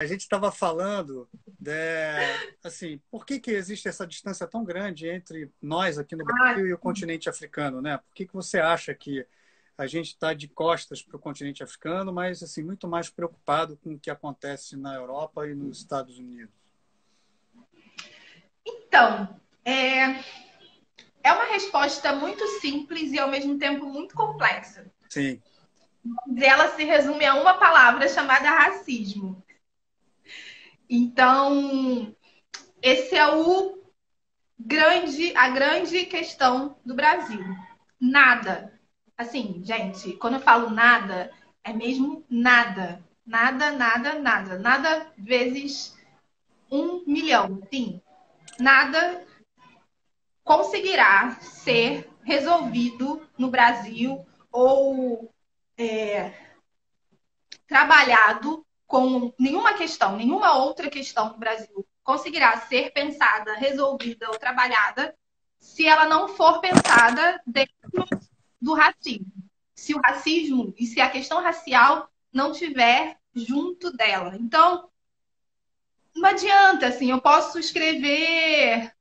A gente estava falando, assim, por que existe essa distância tão grande entre nós aqui no Ah, Brasil e o continente africano, né? Por que você acha que a gente está de costas para o continente africano, mas assim muito mais preocupado com o que acontece na Europa e nos Estados Unidos? então, é uma resposta muito simples e ao mesmo tempo muito complexa. Sim, E ela se resume a uma palavra chamada racismo. Então, esse é a grande questão do Brasil. Nada. Assim, gente, quando eu falo nada, é mesmo nada. Nada, nada, nada. Nada vezes 1 milhão. Sim. Nada conseguirá ser resolvido no Brasil ou trabalhado com nenhuma questão, nenhuma outra questão do Brasil conseguirá ser pensada, resolvida ou trabalhada se ela não for pensada dentro do racismo. Se o racismo e se a questão racial não tiver junto dela. Então, não adianta, assim, eu posso escrever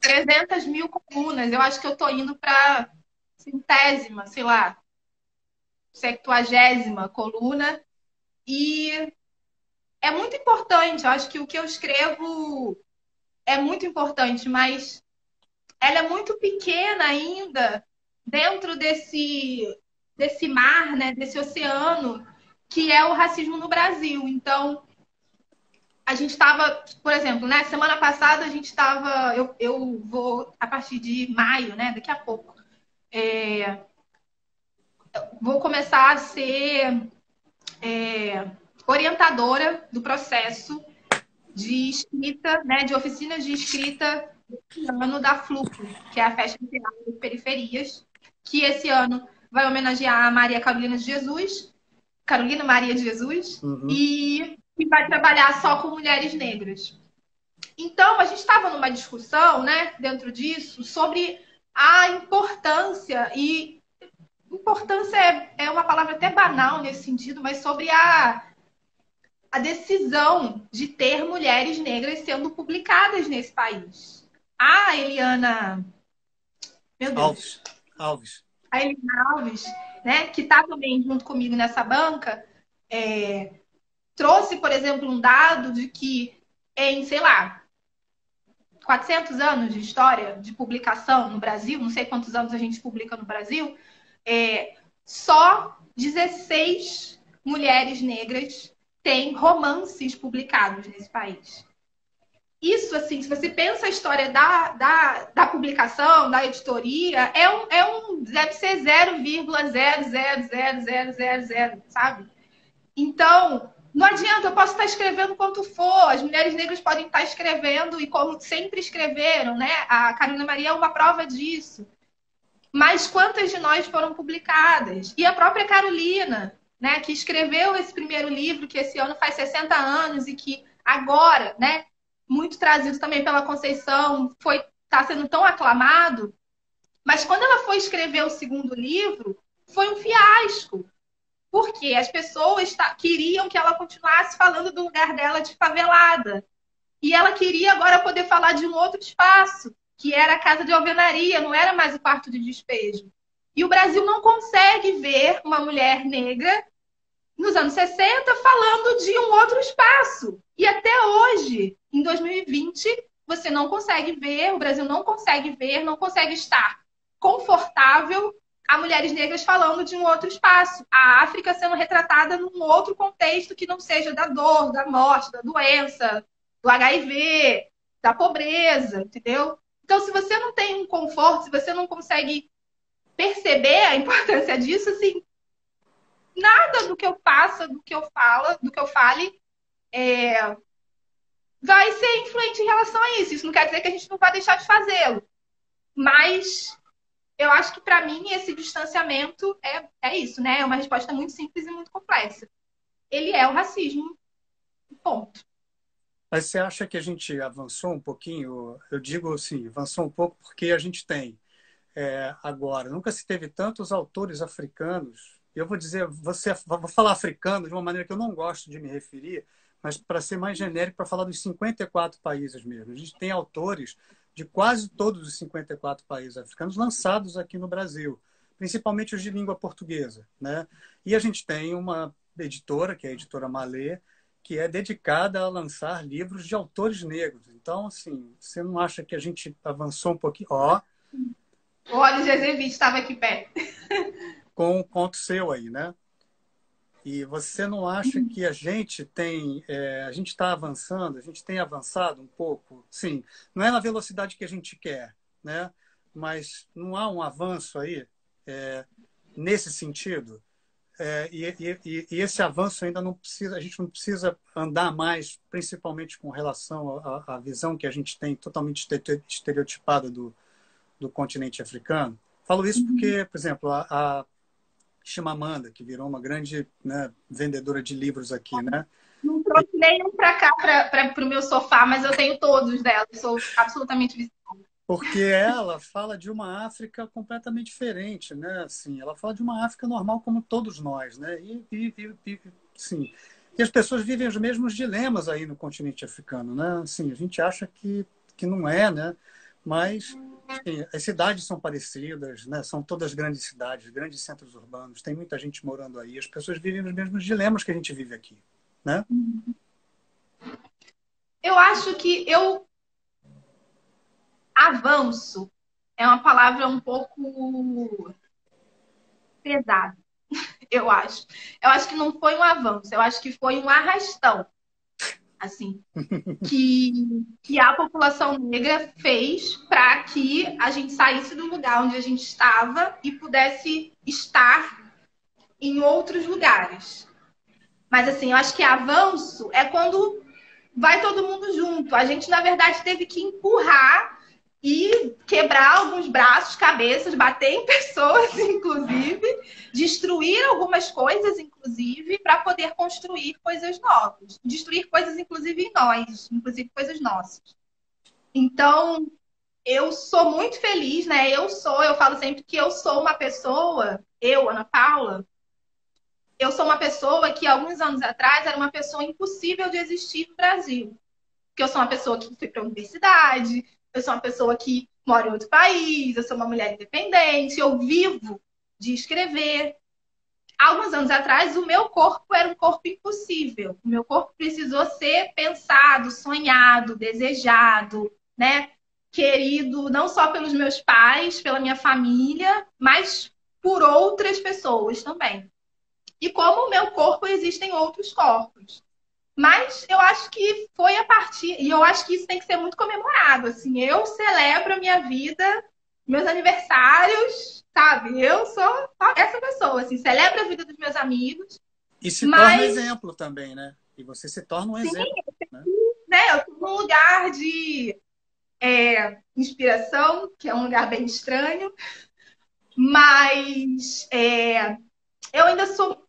300 mil colunas, eu acho que eu estou indo para centésima, sei lá, 70ª coluna, e é muito importante, eu acho que o que eu escrevo é muito importante, mas ela é muito pequena ainda dentro desse mar, né, desse oceano, que é o racismo no Brasil. Então, a gente estava, por exemplo, né, semana passada a gente estava, eu vou, a partir de maio, né, daqui a pouco, é, vou começar a ser orientadora do processo de escrita, né, de oficinas de escrita esse ano da Fluxo, que é a Festa Nacional das Periferias, que esse ano vai homenagear a Maria Carolina de Jesus, Carolina Maria de Jesus, uhum. e vai trabalhar só com mulheres negras. Então, a gente estava numa discussão, né, dentro disso, sobre a importância, e importância é uma palavra até banal nesse sentido, mas sobre a decisão de ter mulheres negras sendo publicadas nesse país. A Eliana, meu Alves, Deus, Alves. a Eliana Alves, né, que está também junto comigo nessa banca, trouxe, por exemplo, um dado de que em, sei lá, 400 anos de história de publicação no Brasil, não sei quantos anos a gente publica no Brasil, só 16 mulheres negras têm romances publicados nesse país. Isso, assim, se você pensa a história da publicação, da editoria, deve ser 0,0000000, sabe? Então, não adianta, eu posso estar escrevendo quanto for, as mulheres negras podem estar escrevendo e como sempre escreveram, né? A Carolina Maria é uma prova disso. Mas quantas de nós foram publicadas? E a própria Carolina, né, que escreveu esse primeiro livro, que esse ano faz 60 anos e que agora, né, muito trazido também pela Conceição, está sendo tão aclamado, mas quando ela foi escrever o segundo livro, foi um fiasco, porque as pessoas queriam que ela continuasse falando do lugar dela de favelada. E ela queria agora poder falar de um outro espaço, que era a casa de alvenaria, não era mais o quarto de despejo. E o Brasil não consegue ver uma mulher negra nos anos 60 falando de um outro espaço. E até hoje, em 2020, você não consegue ver, o Brasil não consegue ver, não consegue estar confortável a mulheres negras falando de um outro espaço. A África sendo retratada num outro contexto que não seja da dor, da morte, da doença, do HIV, da pobreza, entendeu? Então, se você não tem um conforto, se você não consegue perceber a importância disso, assim, nada do que eu faça, do que eu fale, vai ser influente em relação a isso. Isso não quer dizer que a gente não vai deixar de fazê-lo. Mas eu acho que, para mim, esse distanciamento é isso, né? É uma resposta muito simples e muito complexa. Ele é o racismo, ponto. Mas você acha que a gente avançou um pouquinho? Eu digo assim, avançou um pouco porque a gente tem agora, nunca se teve tantos autores africanos eu vou dizer, vou falar africano de uma maneira que eu não gosto de me referir, mas para ser mais genérico, para falar dos 54 países mesmo. A gente tem autores de quase todos os 54 países africanos lançados aqui no Brasil, principalmente os de língua portuguesa, né? E a gente tem uma editora, que é a editora Malê, que é dedicada a lançar livros de autores negros. Então, assim, você não acha que a gente avançou um pouquinho? Ó, Olha, o Gezevich estava aqui perto. com um ponto seu aí, né? E você não acha que a gente tem, a gente está avançando, a gente tem avançado um pouco? Sim, não é na velocidade que a gente quer, né? Mas não há um avanço aí nesse sentido? E esse avanço ainda não precisa, a gente não precisa andar mais, principalmente com relação à visão que a gente tem totalmente estereotipada do continente africano. Falo isso porque, por exemplo, a Chimamanda, que virou uma grande, né, vendedora de livros aqui, né? Não trouxe nenhum para cá, para o meu sofá, mas eu tenho todos dela. Eu sou absolutamente viciada. Porque ela fala de uma África completamente diferente, né? Assim, ela fala de uma África normal como todos nós, né? Sim. E as pessoas vivem os mesmos dilemas aí no continente africano, né? Assim, a gente acha que não é, né? Mas assim, as cidades são parecidas, né? São todas grandes cidades, grandes centros urbanos. Tem muita gente morando aí. As pessoas vivem os mesmos dilemas que a gente vive aqui, né? Eu acho que avanço é uma palavra um pouco pesada, eu acho. Eu acho que não foi um avanço, eu acho que foi um arrastão, assim, que a população negra fez para que a gente saísse do lugar onde a gente estava e pudesse estar em outros lugares. Mas, assim, eu acho que avanço é quando vai todo mundo junto. A gente, na verdade, teve que empurrar e quebrar alguns braços, cabeças, bater em pessoas, inclusive, destruir algumas coisas, inclusive, para poder construir coisas novas. Destruir coisas, inclusive, em nós, inclusive coisas nossas. Então, eu sou muito feliz, né? Eu falo sempre que eu sou uma pessoa, Ana Paula, eu sou uma pessoa que, alguns anos atrás, era uma pessoa impossível de existir no Brasil. Porque eu sou uma pessoa que foi para a universidade, eu sou uma pessoa que mora em outro país, eu sou uma mulher independente, eu vivo de escrever. Há alguns anos atrás, o meu corpo era um corpo impossível. O meu corpo precisou ser pensado, sonhado, desejado, né? Querido, não só pelos meus pais, pela minha família, mas por outras pessoas também. E como o meu corpo, existem outros corpos. Mas eu acho que foi a partir... E eu acho que isso tem que ser muito comemorado. Assim, eu celebro a minha vida, meus aniversários, sabe? Eu sou essa pessoa, assim, celebro a vida dos meus amigos. E se torna exemplo também, né? E você se torna um exemplo. Né? Eu estou num lugar de inspiração, que é um lugar bem estranho. Mas eu ainda sou...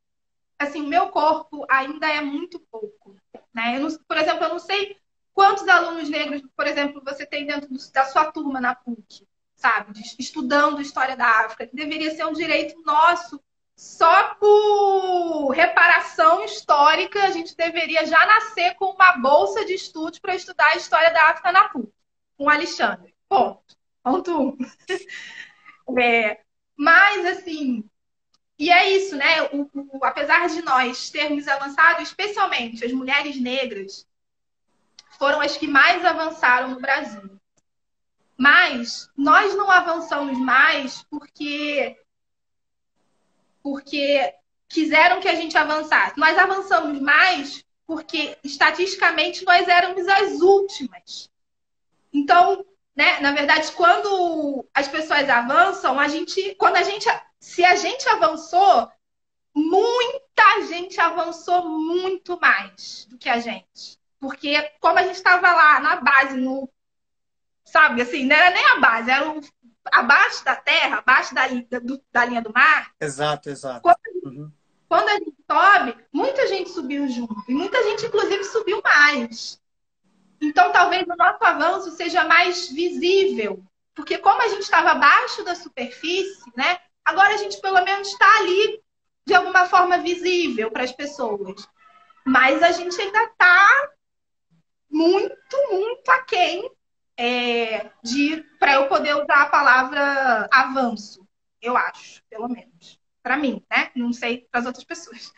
Assim, o meu corpo ainda é muito pouco, né? Por exemplo, eu não sei quantos alunos negros, por exemplo, você tem dentro da sua turma na PUC, sabe? Estudando História da África, que deveria ser um direito nosso. Só por reparação histórica, a gente deveria já nascer com uma bolsa de estudos para estudar a História da África na PUC, com o Alexandre. Ponto 1. Mas, assim... E é isso, né? Apesar de nós termos avançado, especialmente as mulheres negras, foram as que mais avançaram no Brasil. Mas nós não avançamos mais porque quiseram que a gente avançasse. Nós avançamos mais porque, estatisticamente, nós éramos as últimas. Então, né, na verdade, quando as pessoas avançam, se a gente avançou, muita gente avançou muito mais do que a gente. Porque como a gente estava lá na base, sabe, assim, não era nem a base, era abaixo da terra, abaixo da linha do mar. Exato. Quando a gente sobe, muita gente subiu junto. E muita gente, inclusive, subiu mais. Então, talvez o nosso avanço seja mais visível. Porque como a gente estava abaixo da superfície, né? Agora a gente pelo menos está ali, de alguma forma visível para as pessoas. Mas a gente ainda está muito, muito aquém para eu poder usar a palavra avanço, eu acho, pelo menos. Para mim, né? Não sei para as outras pessoas.